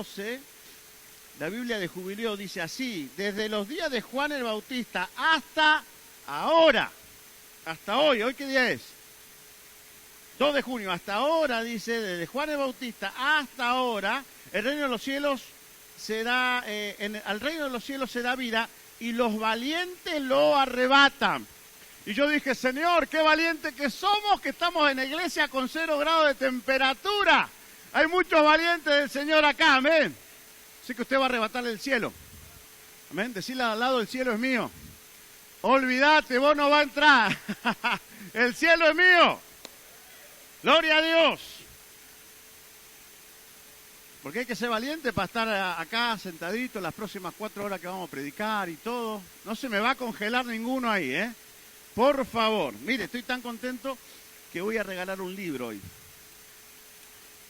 12, la Biblia de Jubileo dice así: desde los días de Juan el Bautista hasta ahora, hasta hoy, ¿hoy qué día es? 2 de junio, hasta ahora, dice, desde Juan el Bautista hasta ahora, el reino de los cielos será, al reino de los cielos se da vida y los valientes lo arrebatan. Y yo dije, Señor, qué valiente que somos, que estamos en la iglesia con 0 grados de temperatura. Hay muchos valientes del Señor acá, amén. Así que usted va a arrebatarle el cielo. Amén, decirle al lado, el cielo es mío. Olvídate, vos no vas a entrar. El cielo es mío. Gloria a Dios. Porque hay que ser valiente para estar acá sentadito las próximas 4 horas que vamos a predicar y todo. No se me va a congelar ninguno ahí, ¿eh? Por favor. Mire, estoy tan contento que voy a regalar un libro hoy.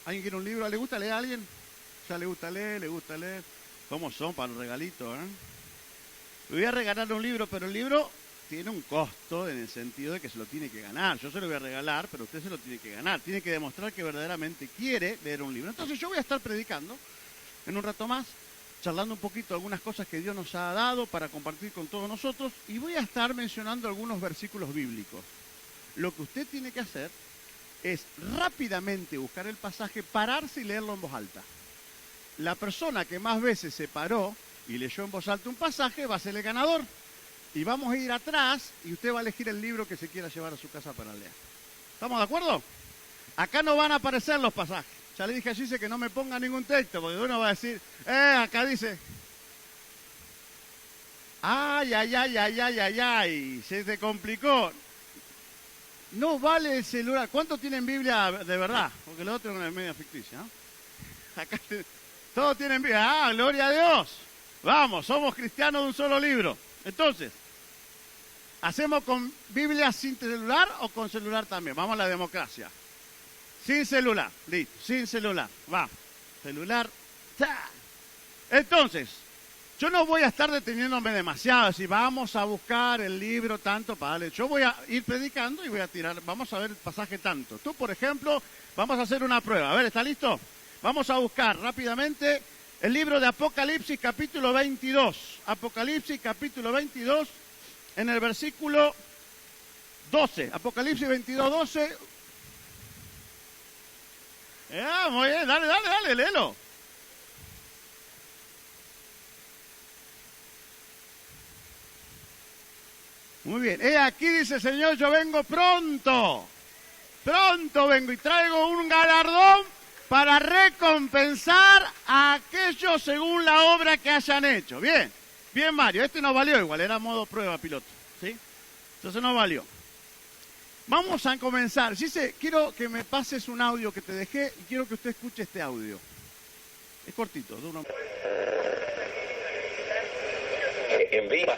¿Alguien quiere un libro? ¿Le gusta leer a alguien? ¿Ya le gusta leer? ¿Le gusta leer? ¿Cómo son para los regalitos, eh? Le voy a regalar un libro, pero el libro tiene un costo en el sentido de que se lo tiene que ganar. Yo se lo voy a regalar, pero usted se lo tiene que ganar. Tiene que demostrar que verdaderamente quiere leer un libro. Entonces yo voy a estar predicando en un rato más, charlando un poquito algunas cosas que Dios nos ha dado para compartir con todos nosotros, y voy a estar mencionando algunos versículos bíblicos. Lo que usted tiene que hacer es rápidamente buscar el pasaje, pararse y leerlo en voz alta. La persona que más veces se paró y leyó en voz alta un pasaje va a ser el ganador. Y vamos a ir atrás y usted va a elegir el libro que se quiera llevar a su casa para leer. ¿Estamos de acuerdo? Acá no van a aparecer los pasajes. Ya le dije a Gise que no me ponga ningún texto, porque uno va a decir, acá dice, ay, se te complicó. No vale el celular. ¿Cuántos tienen Biblia de verdad? Porque lo otro es media ficticia, ¿no? Acá todos tienen Biblia. Gloria a Dios. Vamos, somos cristianos de un solo libro. Entonces, ¿hacemos con Biblia sin celular o con celular también? Vamos a la democracia. Sin celular, listo, sin celular. Va, celular. ¡Ta! Entonces, yo no voy a estar deteniéndome demasiado, si vamos a buscar el libro tanto para darle. Yo voy a ir predicando y voy a tirar, vamos a ver el pasaje tanto. Tú, por ejemplo, vamos a hacer una prueba. A ver, ¿está listo? Vamos a buscar rápidamente el libro de Apocalipsis, capítulo 22. Apocalipsis, capítulo 22, en el versículo 12. Apocalipsis 22, 12. Muy bien, dale, léelo. Muy bien, aquí dice el Señor, yo vengo pronto vengo y traigo un galardón para recompensar a aquellos según la obra que hayan hecho. Bien, Mario, este no valió igual, era modo prueba piloto, ¿sí? Entonces no valió. Vamos a comenzar. Quiero que me pases un audio que te dejé y quiero que usted escuche este audio. Es cortito, de uno. En viva.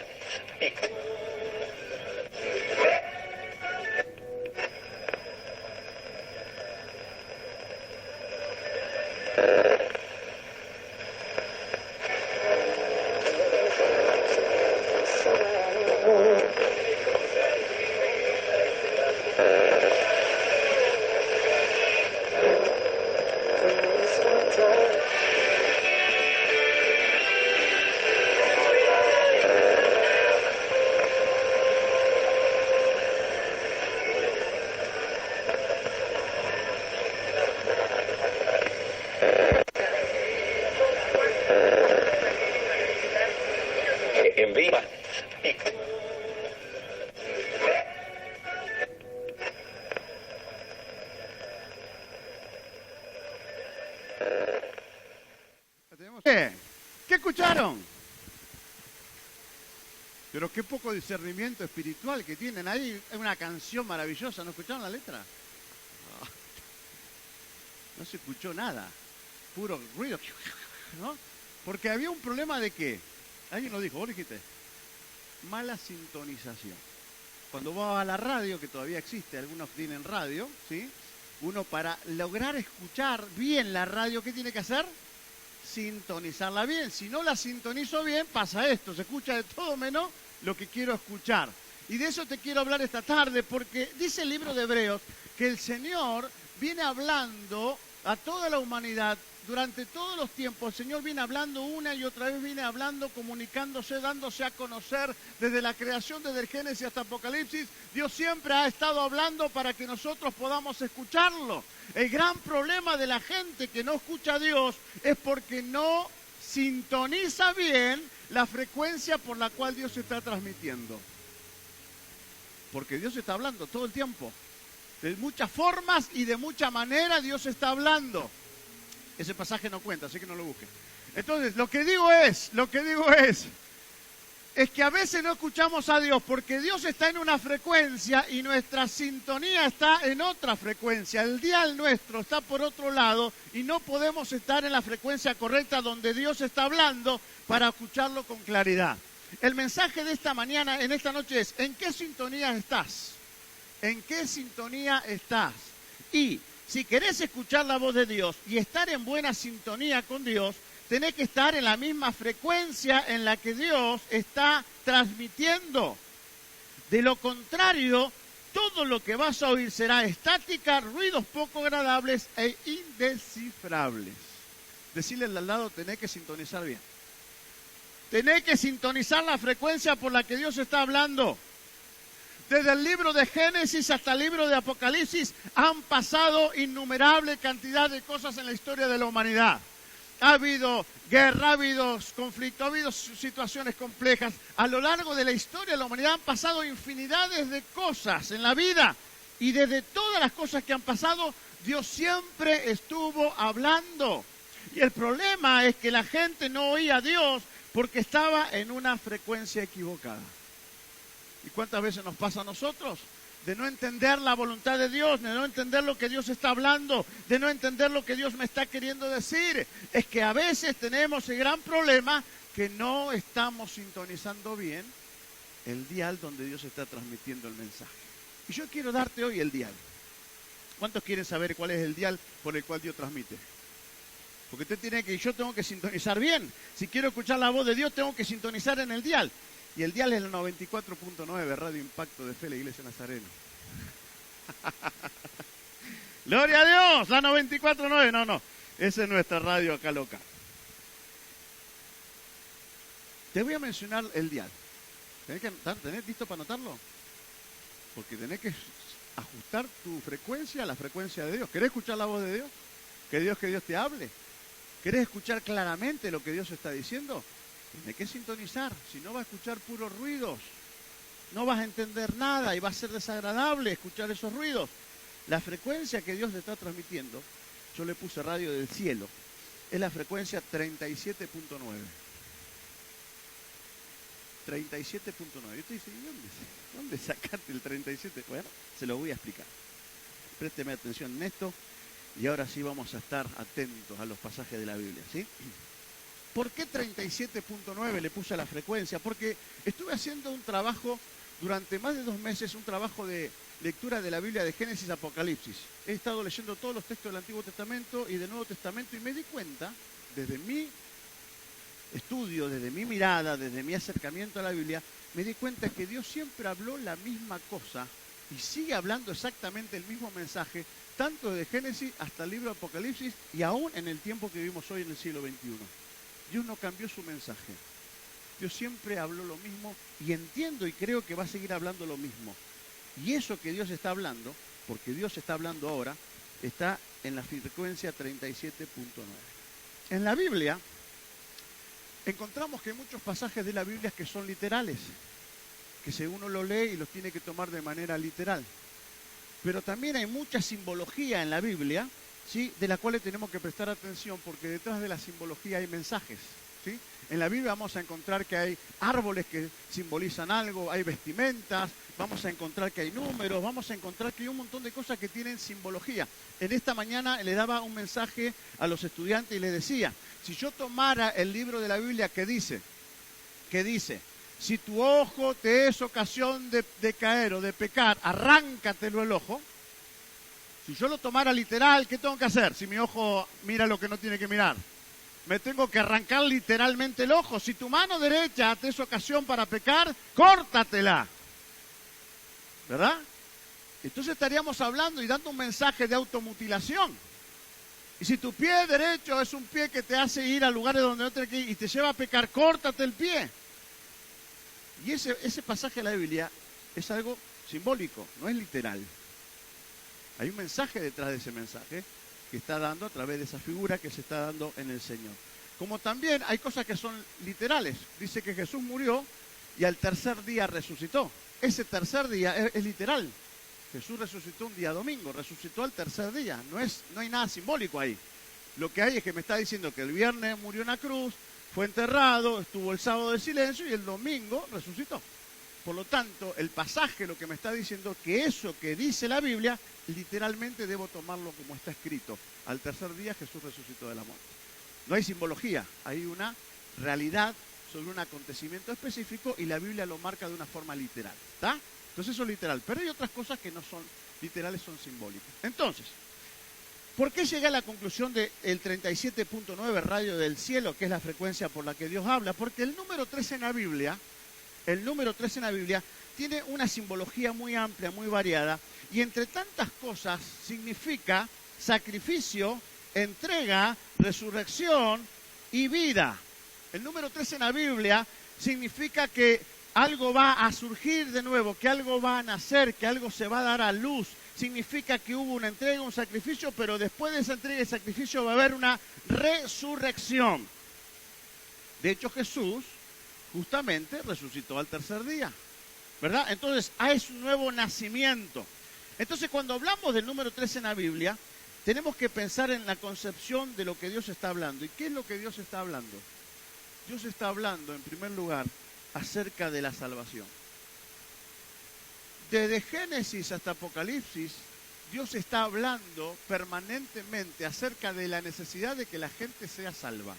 En viva. ¿Qué escucharon? Pero qué poco discernimiento espiritual que tienen ahí. Es una canción maravillosa. ¿No escucharon la letra? No se escuchó nada. Puro ruido. ¿No? Porque había un problema de qué. Alguien lo dijo, vos dijiste. Mala sintonización. Cuando vos vas a la radio, que todavía existe, algunos tienen radio, ¿sí? Uno para lograr escuchar bien la radio, ¿qué tiene que hacer? Sintonizarla bien. Si no la sintonizo bien, pasa esto. Se escucha de todo menos lo que quiero escuchar. Y de eso te quiero hablar esta tarde, porque dice el libro de Hebreos que el Señor viene hablando a toda la humanidad durante todos los tiempos, el Señor viene hablando una y otra vez, viene hablando, comunicándose, dándose a conocer desde la creación, desde el Génesis hasta Apocalipsis. Dios siempre ha estado hablando para que nosotros podamos escucharlo. El gran problema de la gente que no escucha a Dios es porque no sintoniza bien la frecuencia por la cual Dios está transmitiendo. Porque Dios está hablando todo el tiempo. De muchas formas y de mucha manera Dios está hablando. Ese pasaje no cuenta, así que no lo busquen. Entonces, lo que digo es que a veces no escuchamos a Dios porque Dios está en una frecuencia y nuestra sintonía está en otra frecuencia. El dial nuestro está por otro lado y no podemos estar en la frecuencia correcta donde Dios está hablando para escucharlo con claridad. El mensaje de esta mañana, en esta noche es: ¿en qué sintonía estás? ¿En qué sintonía estás? Y si querés escuchar la voz de Dios y estar en buena sintonía con Dios, tenés que estar en la misma frecuencia en la que Dios está transmitiendo. De lo contrario, todo lo que vas a oír será estática, ruidos poco agradables e indescifrables. Decirle al lado, tenés que sintonizar bien. Tenés que sintonizar la frecuencia por la que Dios está hablando. Desde el libro de Génesis hasta el libro de Apocalipsis han pasado innumerable cantidad de cosas en la historia de la humanidad. Ha habido guerra, ha habido conflicto, ha habido situaciones complejas. A lo largo de la historia de la humanidad han pasado infinidades de cosas en la vida. Y desde todas las cosas que han pasado, Dios siempre estuvo hablando. Y el problema es que la gente no oía a Dios porque estaba en una frecuencia equivocada. ¿Y cuántas veces nos pasa a nosotros? De no entender la voluntad de Dios, de no entender lo que Dios está hablando, de no entender lo que Dios me está queriendo decir. Es que a veces tenemos el gran problema que no estamos sintonizando bien el dial donde Dios está transmitiendo el mensaje. Y yo quiero darte hoy el dial. ¿Cuántos quieren saber cuál es el dial por el cual Dios transmite? Porque yo tengo que sintonizar bien. Si quiero escuchar la voz de Dios, tengo que sintonizar en el dial. Y el dial es el 94.9, Radio Impacto de Fe, la Iglesia Nazareno. ¡Gloria a Dios! La 94.9, no. Esa es nuestra radio acá local. Te voy a mencionar el dial. ¿Tenés listo para anotarlo? Porque tenés que ajustar tu frecuencia a la frecuencia de Dios. ¿Querés escuchar la voz de Dios? Que Dios te hable. ¿Querés escuchar claramente lo que Dios está diciendo? Tienes que sintonizar, si no vas a escuchar puros ruidos, no vas a entender nada y va a ser desagradable escuchar esos ruidos. La frecuencia que Dios le está transmitiendo, yo le puse radio del cielo, es la frecuencia 37.9. 37.9. Yo te dice, ¿dónde sacaste el 37? Bueno, se lo voy a explicar. Présteme atención en esto y ahora sí vamos a estar atentos a los pasajes de la Biblia, ¿sí? ¿Por qué 37.9 le puse a la frecuencia? Porque estuve haciendo un trabajo durante más de 2 meses, un trabajo de lectura de la Biblia de Génesis a Apocalipsis. He estado leyendo todos los textos del Antiguo Testamento y del Nuevo Testamento y me di cuenta, desde mi estudio, desde mi mirada, desde mi acercamiento a la Biblia, me di cuenta que Dios siempre habló la misma cosa y sigue hablando exactamente el mismo mensaje, tanto de Génesis hasta el libro de Apocalipsis y aún en el tiempo que vivimos hoy en el siglo XXI. Dios no cambió su mensaje. Dios siempre habló lo mismo y entiendo y creo que va a seguir hablando lo mismo. Y eso que Dios está hablando, porque Dios está hablando ahora, está en la frecuencia 37.9. En la Biblia encontramos que hay muchos pasajes de la Biblia que son literales, que si uno lo lee y los tiene que tomar de manera literal. Pero también hay mucha simbología en la Biblia, ¿sí?, de la cual tenemos que prestar atención porque detrás de la simbología hay mensajes, ¿sí? En la Biblia vamos a encontrar que hay árboles que simbolizan algo, hay vestimentas, vamos a encontrar que hay números, vamos a encontrar que hay un montón de cosas que tienen simbología. En esta mañana le daba un mensaje a los estudiantes y les decía, si yo tomara el libro de la Biblia que dice, si tu ojo te es ocasión de caer o de pecar, arráncatelo el ojo. Si yo lo tomara literal, ¿qué tengo que hacer? Si mi ojo mira lo que no tiene que mirar. Me tengo que arrancar literalmente el ojo. Si tu mano derecha te es ocasión para pecar, córtatela. ¿Verdad? Entonces estaríamos hablando y dando un mensaje de automutilación. Y si tu pie derecho es un pie que te hace ir a lugares donde no tienes que ir y te lleva a pecar, córtate el pie. Y ese pasaje de la Biblia es algo simbólico, no es literal. Hay un mensaje detrás de ese mensaje que está dando a través de esa figura que se está dando en el Señor. Como también hay cosas que son literales. Dice que Jesús murió y al tercer día resucitó. Ese tercer día es literal. Jesús resucitó un día domingo, resucitó al tercer día. No hay nada simbólico ahí. Lo que hay es que me está diciendo que el viernes murió en la cruz, fue enterrado, estuvo el sábado de silencio y el domingo resucitó. Por lo tanto, el pasaje lo que me está diciendo que eso que dice la Biblia, literalmente debo tomarlo como está escrito. Al tercer día Jesús resucitó de la muerte. No hay simbología, hay una realidad sobre un acontecimiento específico y la Biblia lo marca de una forma literal. ¿Está? Entonces eso es literal, pero hay otras cosas que no son literales, son simbólicas. Entonces, ¿por qué llegué a la conclusión del 37.9 radio del cielo, que es la frecuencia por la que Dios habla? Porque el número 3 en la Biblia, tiene una simbología muy amplia, muy variada, y entre tantas cosas significa sacrificio, entrega, resurrección y vida. El número 3 en la Biblia significa que algo va a surgir de nuevo, que algo va a nacer, que algo se va a dar a luz. Significa que hubo una entrega, un sacrificio, pero después de esa entrega y sacrificio va a haber una resurrección. De hecho, Jesús justamente resucitó al tercer día, ¿verdad? Entonces, hay un nuevo nacimiento. Entonces, cuando hablamos del número 3 en la Biblia, tenemos que pensar en la concepción de lo que Dios está hablando. ¿Y qué es lo que Dios está hablando? Dios está hablando, en primer lugar, acerca de la salvación. Desde Génesis hasta Apocalipsis, Dios está hablando permanentemente acerca de la necesidad de que la gente sea salva.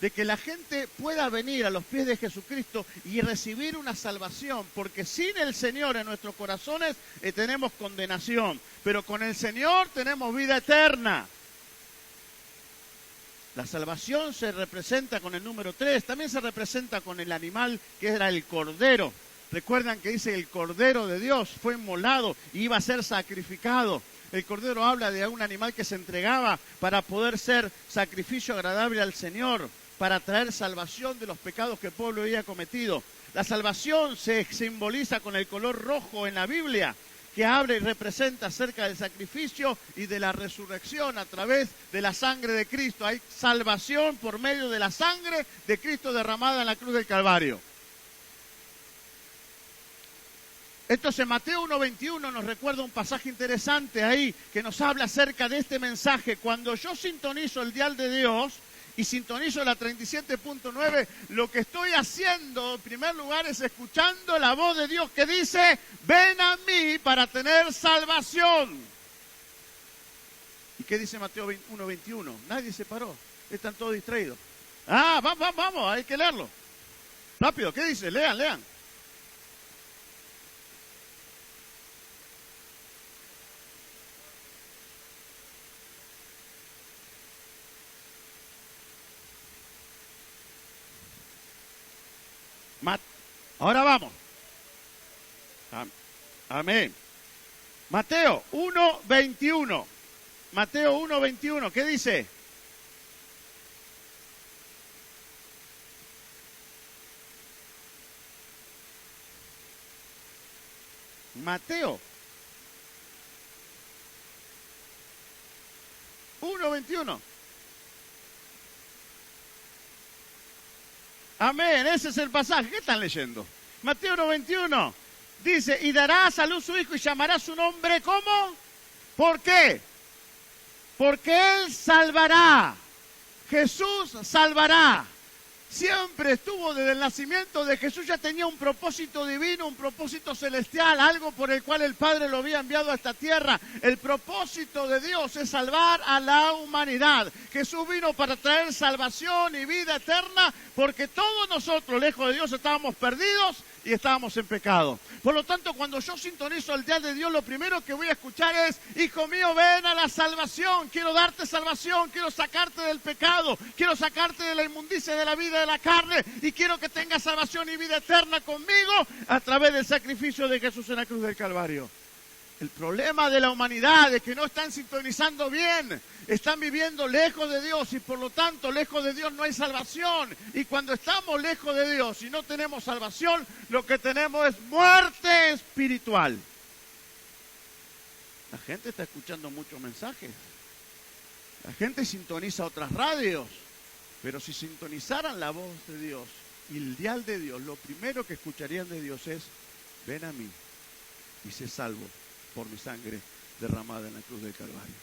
De que la gente pueda venir a los pies de Jesucristo y recibir una salvación, porque sin el Señor en nuestros corazones tenemos condenación, pero con el Señor tenemos vida eterna. La salvación se representa con el número 3, también se representa con el animal que era el cordero. Recuerdan que dice el cordero de Dios fue inmolado y iba a ser sacrificado. El cordero habla de un animal que se entregaba para poder ser sacrificio agradable al Señor, para traer salvación de los pecados que el pueblo había cometido. La salvación se simboliza con el color rojo en la Biblia, que habla y representa acerca del sacrificio y de la resurrección a través de la sangre de Cristo. Hay salvación por medio de la sangre de Cristo derramada en la cruz del Calvario. Entonces Mateo 1.21 nos recuerda un pasaje interesante ahí que nos habla acerca de este mensaje. Cuando yo sintonizo el dial de Dios y sintonizo la 37.9, lo que estoy haciendo en primer lugar es escuchando la voz de Dios que dice: ven a mí para tener salvación. ¿Y qué dice Mateo 1.21? Nadie se paró, están todos distraídos. Vamos, hay que leerlo. Rápido, ¿qué dice? Lean. Ahora vamos. Amén. Mateo 1.21. Mateo 1.21. ¿Qué dice? Mateo 1.21. Amén, ese es el pasaje. ¿Qué están leyendo? Mateo 1.21 dice: y darás a luz su hijo y llamará su nombre, ¿cómo? ¿Por qué? Porque él salvará. Jesús salvará. Siempre estuvo desde el nacimiento de Jesús, ya tenía un propósito divino, un propósito celestial, algo por el cual el Padre lo había enviado a esta tierra. El propósito de Dios es salvar a la humanidad. Jesús vino para traer salvación y vida eterna, porque todos nosotros, lejos de Dios, estábamos perdidos y estábamos en pecado. Por lo tanto, cuando yo sintonizo el dial de Dios, lo primero que voy a escuchar es: hijo mío, ven a la salvación, quiero darte salvación, quiero sacarte del pecado, quiero sacarte de la inmundicia de la vida de la carne, y quiero que tengas salvación y vida eterna conmigo a través del sacrificio de Jesús en la cruz del Calvario. El problema de la humanidad es que no están sintonizando bien, están viviendo lejos de Dios y por lo tanto lejos de Dios no hay salvación. Y cuando estamos lejos de Dios y no tenemos salvación, lo que tenemos es muerte espiritual. La gente está escuchando muchos mensajes, la gente sintoniza otras radios, pero si sintonizaran la voz de Dios y el dial de Dios, lo primero que escucharían de Dios es: ven a mí y sé salvo por mi sangre derramada en la cruz del Calvario.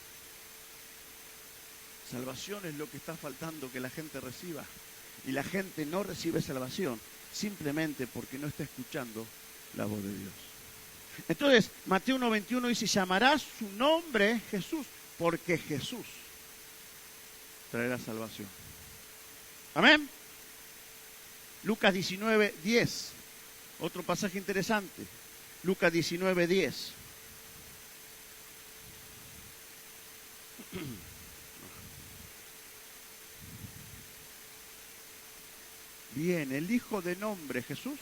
Salvación es lo que está faltando que la gente reciba. Y la gente no recibe salvación simplemente porque no está escuchando la voz de Dios. Entonces, Mateo 1:21 dice: llamarás su nombre Jesús, porque Jesús traerá salvación. Amén. Lucas 19:10, otro pasaje interesante. Lucas 19:10. Bien, el Hijo de nombre Jesús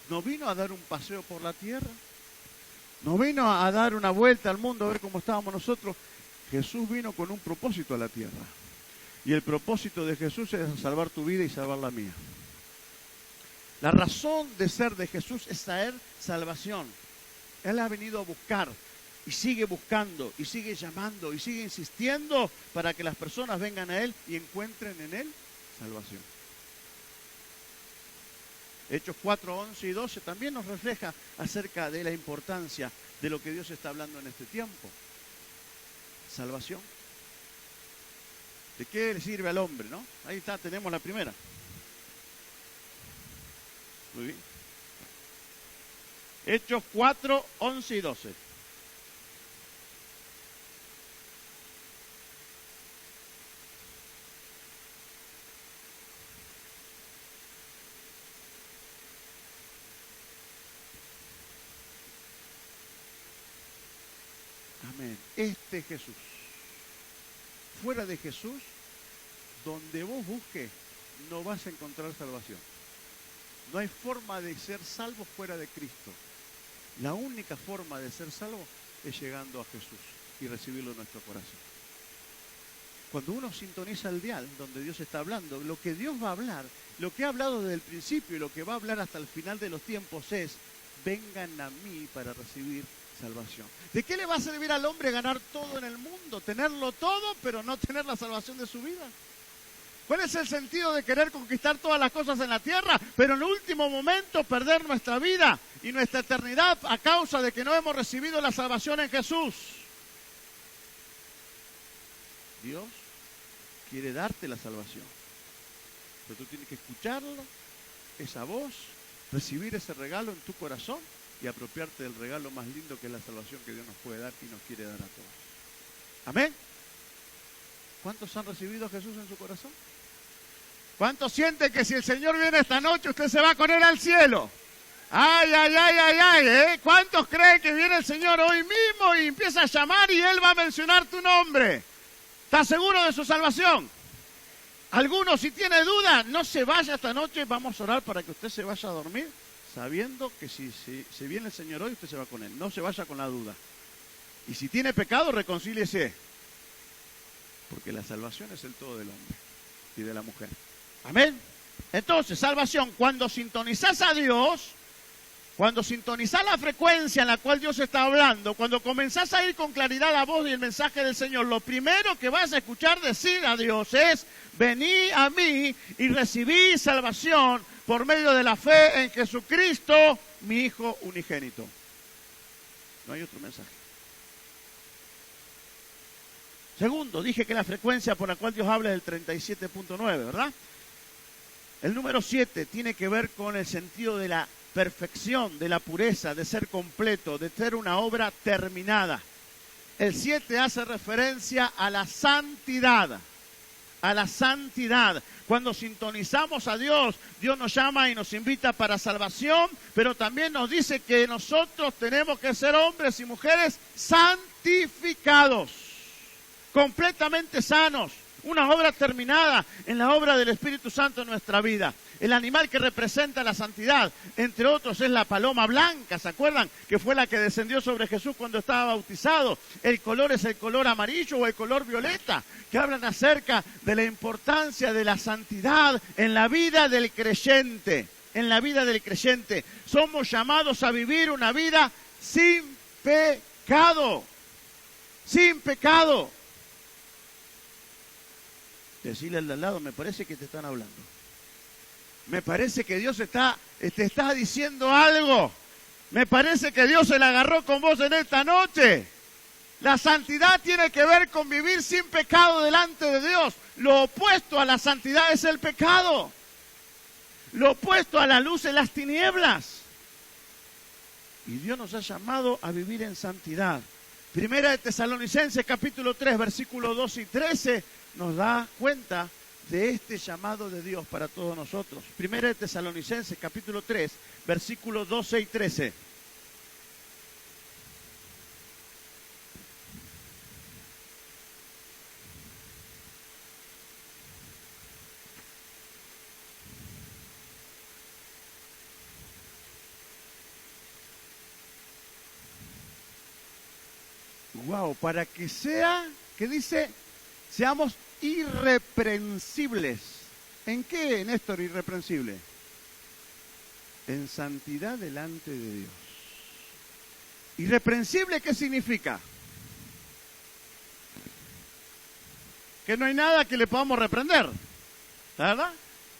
no vino a dar un paseo por la tierra, no vino a dar una vuelta al mundo a ver cómo estábamos nosotros. Jesús vino con un propósito a la tierra. Y el propósito de Jesús es salvar tu vida y salvar la mía. La razón de ser de Jesús es traer salvación. Él ha venido a buscar y sigue buscando y sigue llamando y sigue insistiendo para que las personas vengan a Él y encuentren en Él salvación. Hechos 4, 11 y 12 también nos refleja acerca de la importancia de lo que Dios está hablando en este tiempo. Salvación. ¿De qué le sirve al hombre, no? Ahí está, tenemos la primera. Muy bien. Hechos 4, 11 y 12. Amén. Este Jesús. Fuera de Jesús, donde vos busques, no vas a encontrar salvación. No hay forma de ser salvo fuera de Cristo. La única forma de ser salvo es llegando a Jesús y recibirlo en nuestro corazón. Cuando uno sintoniza el dial donde Dios está hablando, lo que Dios va a hablar, lo que ha hablado desde el principio y lo que va a hablar hasta el final de los tiempos es: vengan a mí para recibir salvación. ¿De qué le va a servir al hombre ganar todo en el mundo? Tenerlo todo, pero no tener la salvación de su vida. ¿Cuál es el sentido de querer conquistar todas las cosas en la tierra, pero en el último momento perder nuestra vida y nuestra eternidad a causa de que no hemos recibido la salvación en Jesús? Dios quiere darte la salvación, pero tú tienes que escucharlo, esa voz, recibir ese regalo en tu corazón y apropiarte del regalo más lindo que es la salvación que Dios nos puede dar y nos quiere dar a todos. Amén. ¿Cuántos han recibido a Jesús en su corazón? ¿Cuántos sienten que si el Señor viene esta noche usted se va con Él al cielo? ¡Ay, ay, ay, ay, ay! ¿Cuántos creen que viene el Señor hoy mismo y empieza a llamar y Él va a mencionar tu nombre? ¿Estás seguro de su salvación? Algunos, si tiene duda, no se vaya esta noche. Vamos a orar para que usted se vaya a dormir sabiendo que si viene el Señor hoy, usted se va con Él. No se vaya con la duda. Y si tiene pecado, reconcíliese. Porque la salvación es el todo del hombre y de la mujer. Amén. Entonces, salvación, cuando sintonizás a Dios, cuando sintonizás la frecuencia en la cual Dios está hablando, cuando comenzás a ir con claridad la voz y el mensaje del Señor, lo primero que vas a escuchar decir a Dios es: vení a mí y recibí salvación por medio de la fe en Jesucristo, mi Hijo unigénito. No hay otro mensaje. Segundo, dije que la frecuencia por la cual Dios habla es el 37.9, ¿verdad? El número 7 tiene que ver con el sentido de la perfección, de la pureza, de ser completo, de ser una obra terminada. El 7 hace referencia a la santidad. A la santidad. Cuando sintonizamos a Dios, Dios nos llama y nos invita para salvación, pero también nos dice que nosotros tenemos que ser hombres y mujeres santificados, completamente sanos, una obra terminada en la obra del Espíritu Santo en nuestra vida. El animal que representa la santidad, entre otros, es la paloma blanca, ¿se acuerdan? Que fue la que descendió sobre Jesús cuando estaba bautizado. El color es el color amarillo o el color violeta, que hablan acerca de la importancia de la santidad en la vida del creyente. En la vida del creyente somos llamados a vivir una vida sin pecado. Sin pecado. Decirle al de al lado, me parece que te están hablando. Me parece que Dios te está diciendo algo. Me parece que Dios se la agarró con vos en esta noche. La santidad tiene que ver con vivir sin pecado delante de Dios. Lo opuesto a la santidad es el pecado. Lo opuesto a la luz es las tinieblas. Y Dios nos ha llamado a vivir en santidad. Primera de Tesalonicenses, capítulo 3, versículos 2 y 13, nos da cuenta de este llamado de Dios para todos nosotros. Primera de Tesalonicenses, capítulo 3, versículos 12 y 13. Wow, para que sea, ¿qué dice? Seamos irreprensibles. ¿En qué, Néstor, irreprensible? En santidad delante de Dios. ¿Irreprensible qué significa? Que no hay nada que le podamos reprender, ¿verdad?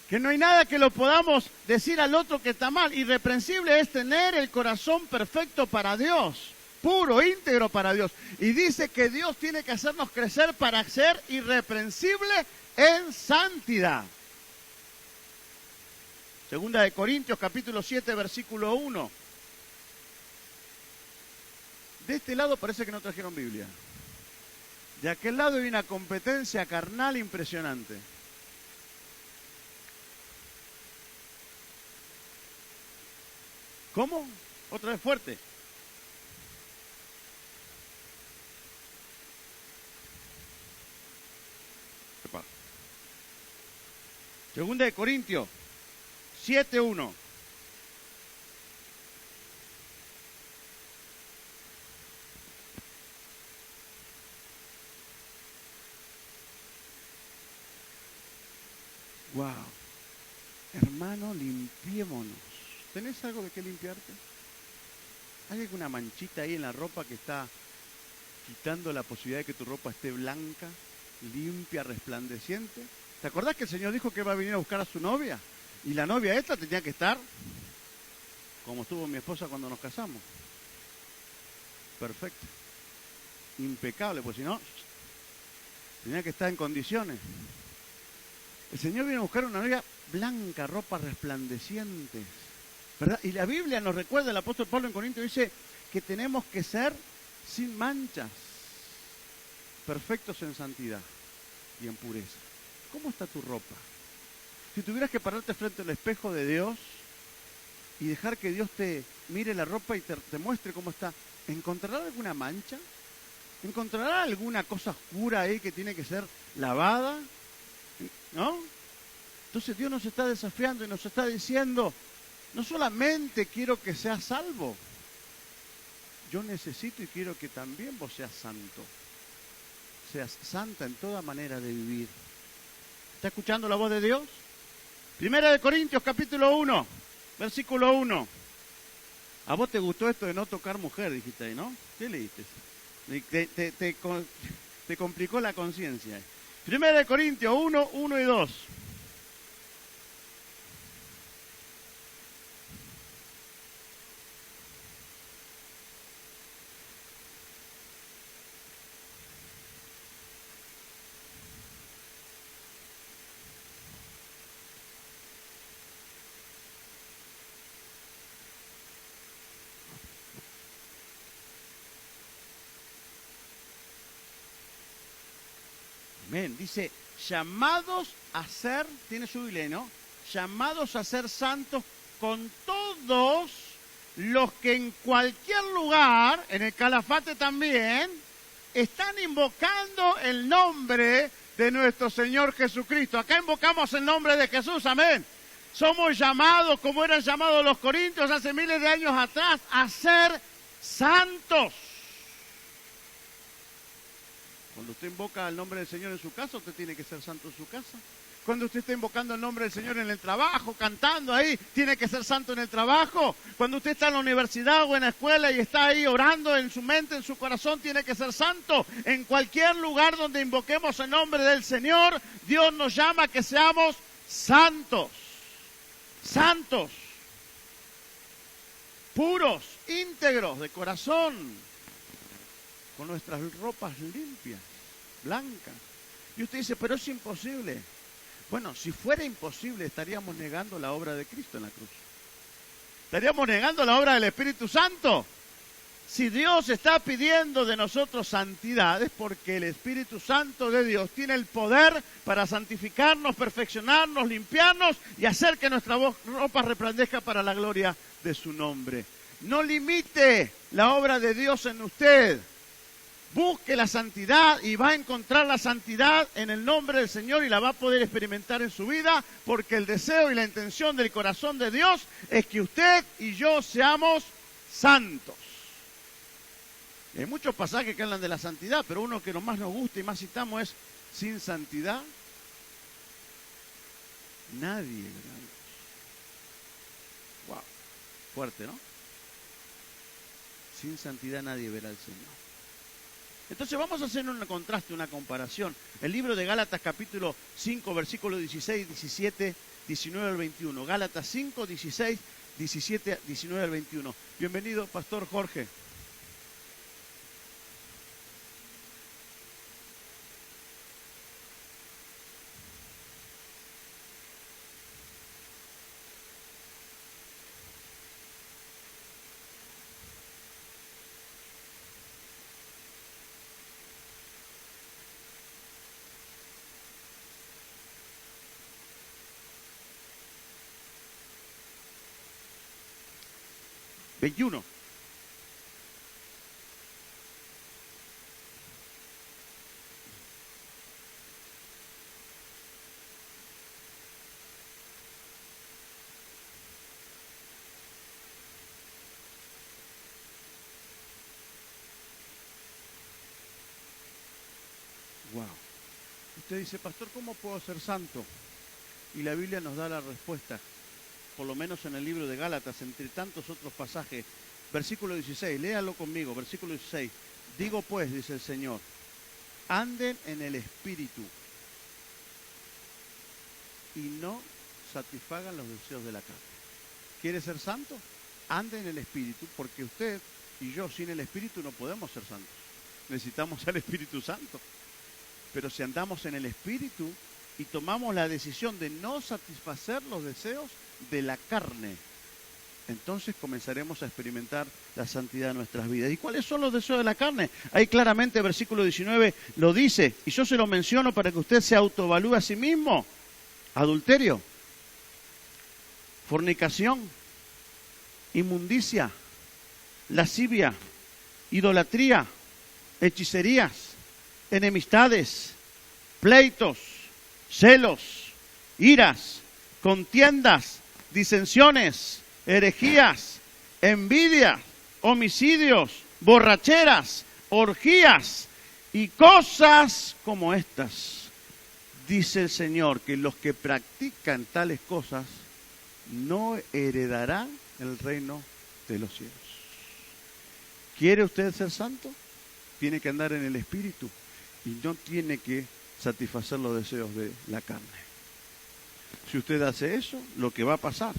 Que no hay nada que lo podamos decir al otro que está mal. Irreprensible es tener el corazón perfecto para Dios. Puro, íntegro para Dios. Y dice que Dios tiene que hacernos crecer para ser irreprensible en santidad. Segunda de Corintios, capítulo 7, versículo 1. De este lado parece que no trajeron Biblia. De aquel lado hay una competencia carnal impresionante. ¿Cómo? Otra vez fuerte. Segunda de Corintios 7:1. Wow. Hermano, limpiémonos. ¿Tenés algo de qué limpiarte? ¿Hay alguna manchita ahí en la ropa que está quitando la posibilidad de que tu ropa esté blanca, limpia, resplandeciente? ¿Te acordás que el Señor dijo que va a venir a buscar a su novia? Y la novia esta tenía que estar como estuvo mi esposa cuando nos casamos. Perfecto. Impecable, pues si no, tenía que estar en condiciones. El Señor viene a buscar una novia blanca, ropas resplandecientes, ¿verdad? Y la Biblia nos recuerda, el apóstol Pablo en Corintios dice que tenemos que ser sin manchas, perfectos en santidad y en pureza. ¿Cómo está tu ropa? Si tuvieras que pararte frente al espejo de Dios y dejar que Dios te mire la ropa y te muestre cómo está, ¿encontrará alguna mancha? ¿Encontrará alguna cosa oscura ahí que tiene que ser lavada? ¿No? Entonces Dios nos está desafiando y nos está diciendo, no solamente quiero que seas salvo, yo necesito y quiero que también vos seas santo, seas santa en toda manera de vivir. ¿Está escuchando la voz de Dios? Primera de Corintios, capítulo 1, versículo 1. ¿A vos te gustó esto de no tocar mujer, dijiste ahí, no? ¿Qué leíste? Te complicó la conciencia. Primera de Corintios 1, 1 y 2. Amén. Dice, llamados a ser, tiene su Biblia, ¿no? Llamados a ser santos con todos los que en cualquier lugar, en el Calafate también, están invocando el nombre de nuestro Señor Jesucristo. Acá invocamos el nombre de Jesús, amén. Somos llamados, como eran llamados los corintios hace miles de años atrás, a ser santos. Cuando usted invoca el nombre del Señor en su casa, usted tiene que ser santo en su casa. Cuando usted está invocando el nombre del Señor en el trabajo, cantando ahí, tiene que ser santo en el trabajo. Cuando usted está en la universidad o en la escuela y está ahí orando en su mente, en su corazón, tiene que ser santo. En cualquier lugar donde invoquemos el nombre del Señor, Dios nos llama a que seamos santos. Santos. Puros, íntegros, de corazón. Con nuestras ropas limpias, blancas. Y usted dice, pero es imposible. Bueno, si fuera imposible, estaríamos negando la obra de Cristo en la cruz. Estaríamos negando la obra del Espíritu Santo. Si Dios está pidiendo de nosotros santidad, es porque el Espíritu Santo de Dios tiene el poder para santificarnos, perfeccionarnos, limpiarnos y hacer que nuestra ropa resplandezca para la gloria de su nombre. No limite la obra de Dios en usted. Busque la santidad y va a encontrar la santidad en el nombre del Señor y la va a poder experimentar en su vida, porque el deseo y la intención del corazón de Dios es que usted y yo seamos santos. Y hay muchos pasajes que hablan de la santidad, pero uno que más nos gusta y más citamos es: sin santidad nadie verá. Wow, fuerte, ¿no? Sin santidad nadie verá al Señor. Entonces vamos a hacer un contraste, una comparación. El libro de Gálatas capítulo 5, versículos 16, 17, 19 al 21. Gálatas 5, 16, 17, 19 al 21. Bienvenido, Pastor Jorge. ...21... Wow. Usted dice, pastor, ¿cómo puedo ser santo? Y la Biblia nos da la respuesta, por lo menos en el libro de Gálatas, entre tantos otros pasajes. Versículo 16, léalo conmigo, versículo 16. Digo pues, dice el Señor, anden en el Espíritu y no satisfagan los deseos de la carne. ¿Quiere ser santo? Ande en el Espíritu, porque usted y yo sin el Espíritu no podemos ser santos. Necesitamos al Espíritu Santo. Pero si andamos en el Espíritu y tomamos la decisión de no satisfacer los deseos de la carne, entonces comenzaremos a experimentar la santidad en nuestras vidas. ¿Y cuáles son los deseos de la carne? Ahí claramente el versículo 19 lo dice, y yo se lo menciono para que usted se autoevalúe a sí mismo. Adulterio, fornicación, inmundicia, lascivia, idolatría, hechicerías, enemistades, pleitos, celos, iras, contiendas, disensiones, herejías, envidias, homicidios, borracheras, orgías y cosas como estas. Dice el Señor que los que practican tales cosas no heredarán el reino de los cielos. ¿Quiere usted ser santo? Tiene que andar en el Espíritu y no tiene que satisfacer los deseos de la carne. Si usted hace eso, lo que va a pasar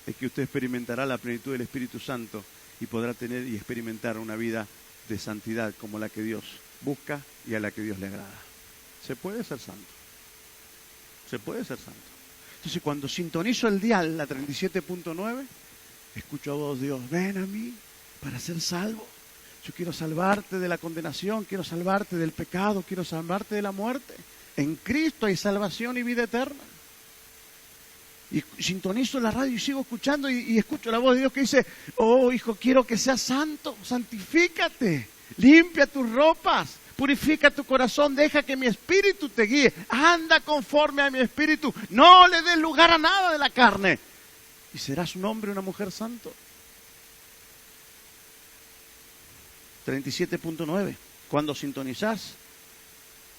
es que usted experimentará la plenitud del Espíritu Santo y podrá tener y experimentar una vida de santidad como la que Dios busca y a la que Dios le agrada. Se puede ser santo. Se puede ser santo. Entonces cuando sintonizo el dial, la 37.9, escucho a voz de Dios, ven a mí para ser salvo. Yo quiero salvarte de la condenación, quiero salvarte del pecado, quiero salvarte de la muerte. En Cristo hay salvación y vida eterna. Y sintonizo la radio y sigo escuchando y escucho la voz de Dios que dice, oh hijo, quiero que seas santo, santifícate, limpia tus ropas, purifica tu corazón, deja que mi espíritu te guíe, anda conforme a mi espíritu, no le des lugar a nada de la carne, y serás un hombre o una mujer santo. 37.9. Cuando sintonizás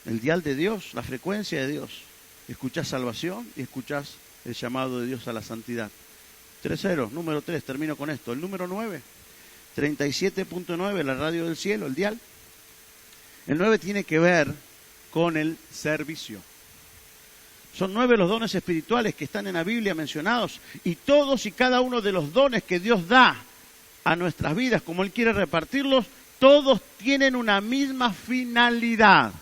el dial de Dios, la frecuencia de Dios, escuchás salvación y escuchás el llamado de Dios a la santidad. 3.0, número 3, termino con esto. El número 9, 37.9, la radio del cielo, el dial. El 9 tiene que ver con el servicio. Son 9 los dones espirituales que están en la Biblia mencionados, y todos y cada uno de los dones que Dios da a nuestras vidas, como Él quiere repartirlos, todos tienen una misma finalidad: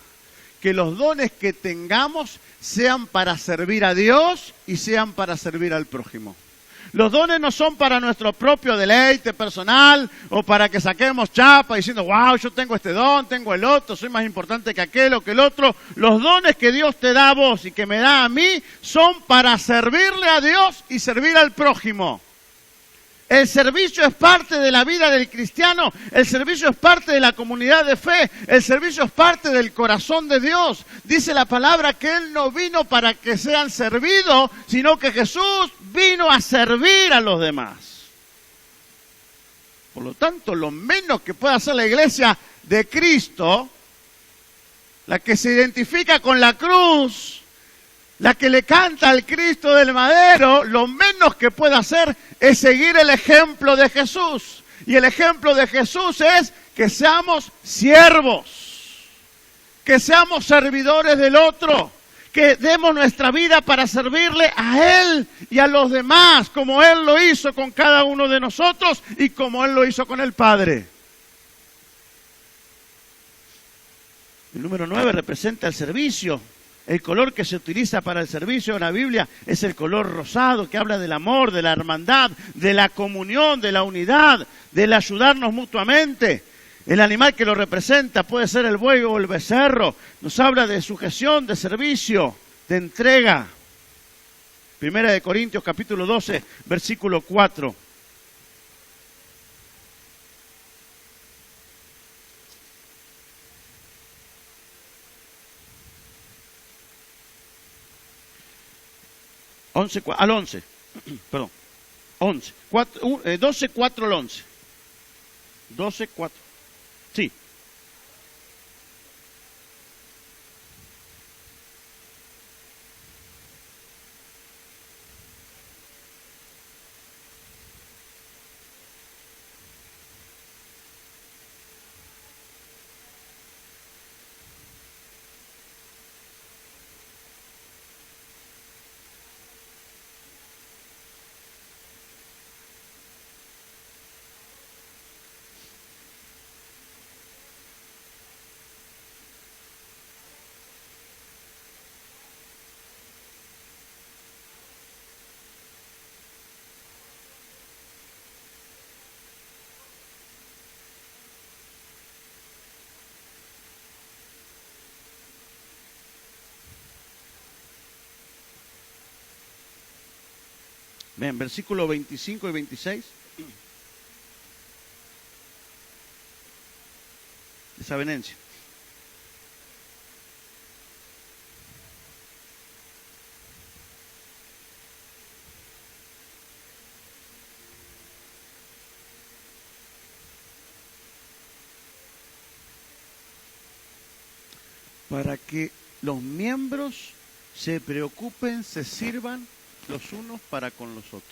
que los dones que tengamos sean para servir a Dios y sean para servir al prójimo. Los dones no son para nuestro propio deleite personal o para que saquemos chapa diciendo, wow, yo tengo este don, tengo el otro, soy más importante que aquel o que el otro. Los dones que Dios te da a vos y que me da a mí son para servirle a Dios y servir al prójimo. El servicio es parte de la vida del cristiano, el servicio es parte de la comunidad de fe, el servicio es parte del corazón de Dios. Dice la palabra que Él no vino para que sean servidos, sino que Jesús vino a servir a los demás. Por lo tanto, lo menos que puede hacer la iglesia de Cristo, la que se identifica con la cruz, la que le canta al Cristo del madero, lo menos que puede hacer es seguir el ejemplo de Jesús. Y el ejemplo de Jesús es que seamos siervos, que seamos servidores del otro, que demos nuestra vida para servirle a Él y a los demás, como Él lo hizo con cada uno de nosotros y como Él lo hizo con el Padre. El número 9 representa el servicio. El color que se utiliza para el servicio en la Biblia es el color rosado, que habla del amor, de la hermandad, de la comunión, de la unidad, del ayudarnos mutuamente. El animal que lo representa puede ser el buey o el becerro. Nos habla de sujeción, de servicio, de entrega. Primera de Corintios capítulo 12, versículo 4. Al 11, perdón, 11, 12, 4 al 11. 12, 4, sí. Ven, versículo 25 y 26. Desavenencia. Para que los miembros se preocupen, se sirvan los unos para con los otros.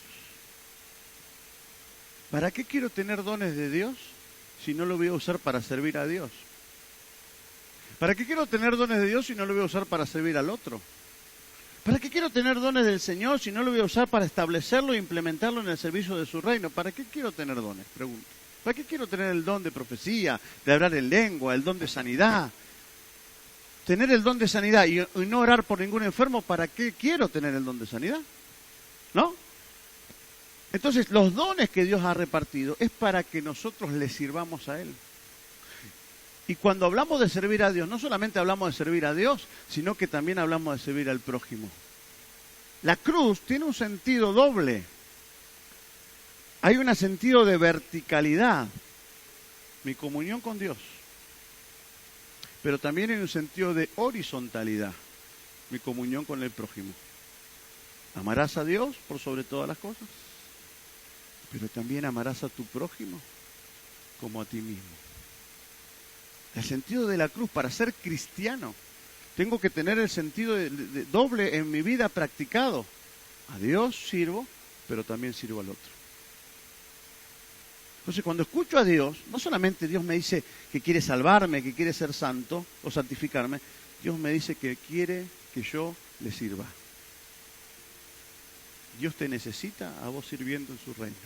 ¿Para qué quiero tener dones de Dios si no lo voy a usar para servir a Dios? ¿Para qué quiero tener dones de Dios si no lo voy a usar para servir al otro? ¿Para qué quiero tener dones del Señor si no lo voy a usar para establecerlo e implementarlo en el servicio de su reino? ¿Para qué quiero tener dones? Pregunto. ¿Para qué quiero tener el don de profecía, de hablar en lengua, el don de sanidad? Tener el don de sanidad y no orar por ningún enfermo, ¿para qué quiero tener el don de sanidad? ¿No? Entonces, los dones que Dios ha repartido es para que nosotros le sirvamos a Él. Y cuando hablamos de servir a Dios, no solamente hablamos de servir a Dios, sino que también hablamos de servir al prójimo. La cruz tiene un sentido doble. Hay un sentido de verticalidad, mi comunión con Dios. pero también en un sentido de horizontalidad, mi comunión con el prójimo. Amarás a Dios por sobre todas las cosas, pero también amarás a tu prójimo como a ti mismo. El sentido de la cruz, para ser cristiano, tengo que tener el sentido de doble en mi vida practicado. A Dios sirvo, pero también sirvo al otro. Entonces, cuando escucho a Dios, no solamente Dios me dice que quiere salvarme, que quiere ser santo o santificarme, Dios me dice que quiere que yo le sirva. Dios te necesita a vos sirviendo en su reino.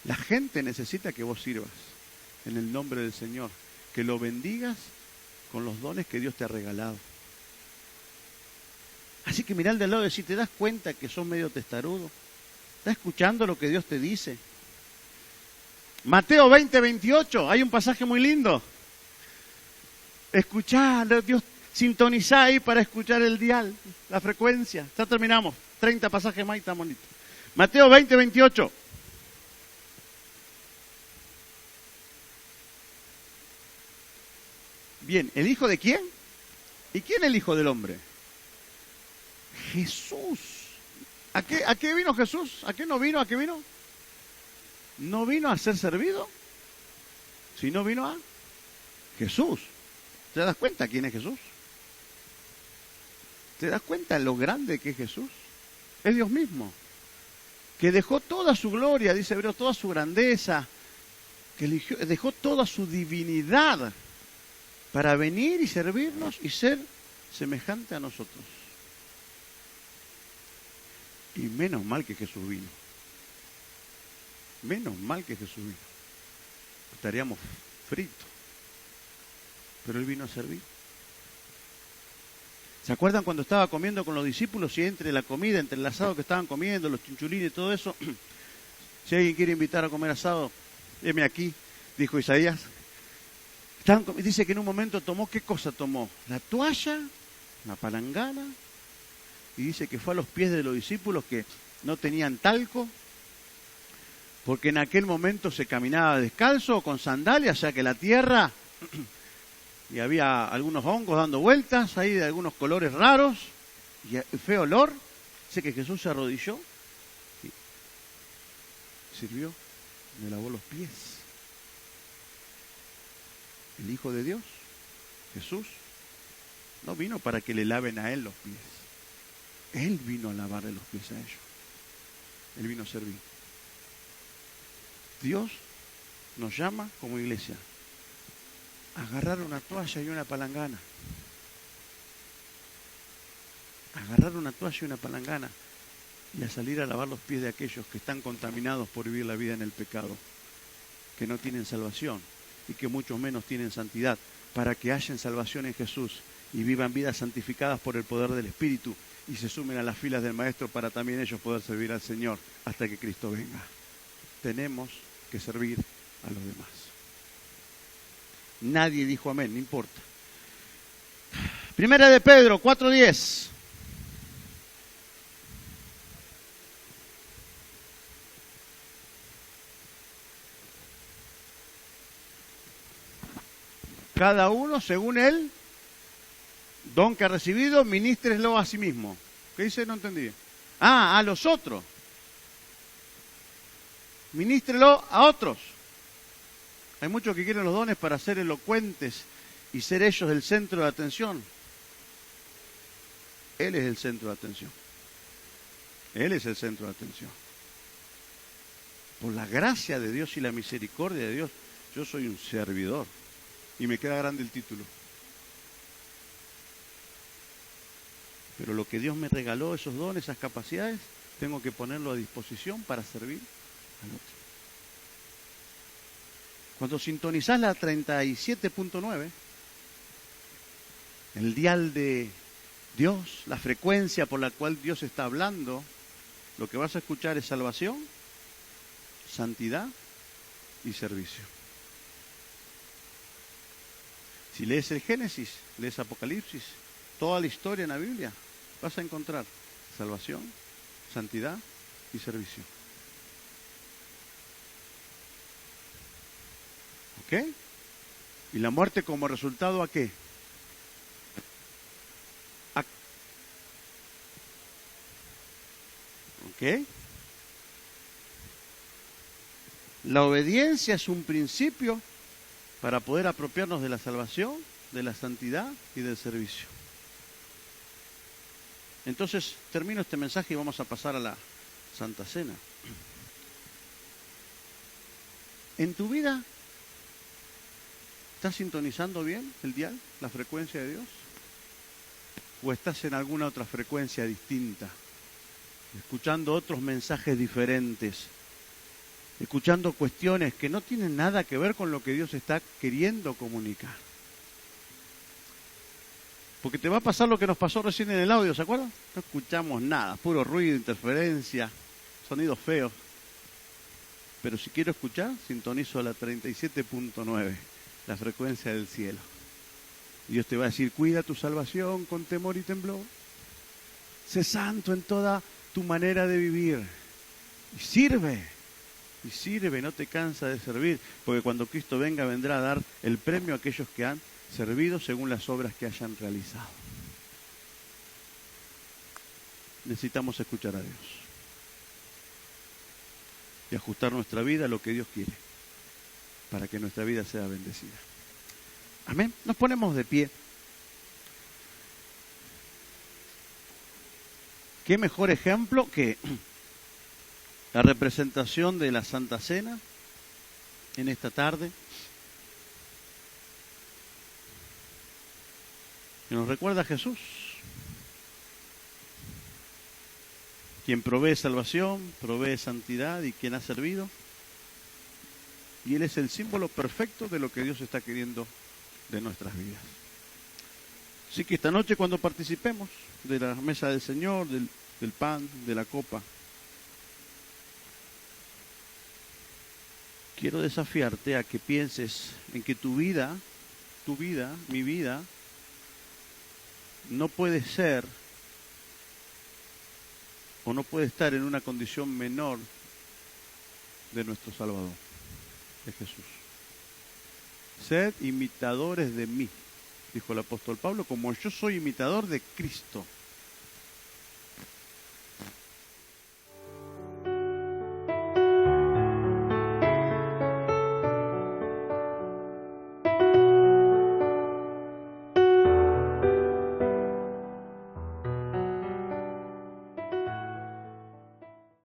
La gente necesita que vos sirvas en el nombre del Señor, que lo bendigas con los dones que Dios te ha regalado. Así que mirá al de lado y decir, ¿te das cuenta que sos medio testarudo? ¿Estás escuchando lo que Dios te dice? Mateo 20:28, hay un pasaje muy lindo. Escuchá, Dios, sintonizá ahí para escuchar el dial, la frecuencia. Ya terminamos, 30 pasajes más y está bonito. Mateo 20:28. Bien, ¿el Hijo de quién? ¿Y quién es el Hijo del Hombre? Jesús. ¿A qué vino Jesús? ¿A qué no vino? ¿A qué vino? No vino a ser servido, sino vino a Jesús. ¿Te das cuenta quién es Jesús? ¿Te das cuenta lo grande que es Jesús? Es Dios mismo, que dejó toda su gloria, dice Hebreo, toda su grandeza, que dejó toda su divinidad para venir y servirnos y ser semejante a nosotros. Y menos mal que Jesús vino. Menos mal que Jesús vino. Estaríamos fritos. Pero Él vino a servir. ¿Se acuerdan cuando estaba comiendo con los discípulos y entre la comida, entre el asado que estaban comiendo, los chinchulines y todo eso? Si alguien quiere invitar a comer asado, heme aquí, dijo Isaías. Dice que en un momento tomó, ¿qué cosa tomó? La toalla, una palangana, y dice que fue a los pies de los discípulos que no tenían talco, porque en aquel momento se caminaba descalzo o con sandalias, ya que la tierra, y había algunos hongos dando vueltas ahí de algunos colores raros, y feo olor. Dice que Jesús se arrodilló, y sirvió, me lavó los pies. El Hijo de Dios, Jesús, no vino para que le laven a Él los pies. Él vino a lavarle los pies a ellos. Él vino a servir. Dios nos llama como iglesia a agarrar una toalla y una palangana. A agarrar una toalla y una palangana y a salir a lavar los pies de aquellos que están contaminados por vivir la vida en el pecado, que no tienen salvación y que mucho menos tienen santidad, para que hayan salvación en Jesús y vivan vidas santificadas por el poder del Espíritu y se sumen a las filas del Maestro para también ellos poder servir al Señor hasta que Cristo venga. Tenemos que servir a los demás. Nadie dijo amén, no importa. Primera de Pedro 4:10. Cada uno según el don que ha recibido, ministreslo a sí mismo. ¿Qué dice? No entendí. A los otros. Ministrelo a otros. Hay muchos que quieren los dones para ser elocuentes y ser ellos el centro de atención. Él es el centro de atención. Él es el centro de atención. Por la gracia de Dios y la misericordia de Dios, yo soy un servidor. Y me queda grande el título. Pero lo que Dios me regaló, esos dones, esas capacidades, tengo que ponerlo a disposición para servir al otro. Cuando sintonizás la 37.9, el dial de Dios, la frecuencia por la cual Dios está hablando, lo que vas a escuchar es salvación, santidad y servicio. Si lees el Génesis, lees Apocalipsis, toda la historia en la Biblia, vas a encontrar salvación, santidad y servicio. ¿Ok? ¿Y la muerte como resultado a qué? ¿Ok? La obediencia es un principio para poder apropiarnos de la salvación, de la santidad y del servicio. Entonces, termino este mensaje y vamos a pasar a la Santa Cena. ¿En tu vida estás sintonizando bien el dial, la frecuencia de Dios? ¿O estás en alguna otra frecuencia distinta? Escuchando otros mensajes diferentes, escuchando cuestiones que no tienen nada que ver con lo que Dios está queriendo comunicar. Porque te va a pasar lo que nos pasó recién en el audio, ¿se acuerdan? No escuchamos nada, puro ruido, interferencia, sonidos feos. Pero si quiero escuchar, sintonizo la 37.9, la frecuencia del cielo. Dios te va a decir, cuida tu salvación con temor y temblor. Sé santo en toda tu manera de vivir. Y sirve, no te cansa de servir. Porque cuando Cristo venga, vendrá a dar el premio a aquellos que han servido según las obras que hayan realizado. Necesitamos escuchar a Dios. Y ajustar nuestra vida a lo que Dios quiere. Para que nuestra vida sea bendecida. Amén. Nos ponemos de pie. ¿Qué mejor ejemplo que la representación de la Santa Cena en esta tarde? Que nos recuerda a Jesús, quien provee salvación, provee santidad y quien ha servido. Y Él es el símbolo perfecto de lo que Dios está queriendo de nuestras vidas. Así que esta noche, cuando participemos de la mesa del Señor, del pan, de la copa, quiero desafiarte a que pienses en que tu vida, mi vida, no puede ser o no puede estar en una condición menor de nuestro Salvador, de Jesús. Sed imitadores de mí, dijo el apóstol Pablo, como yo soy imitador de Cristo.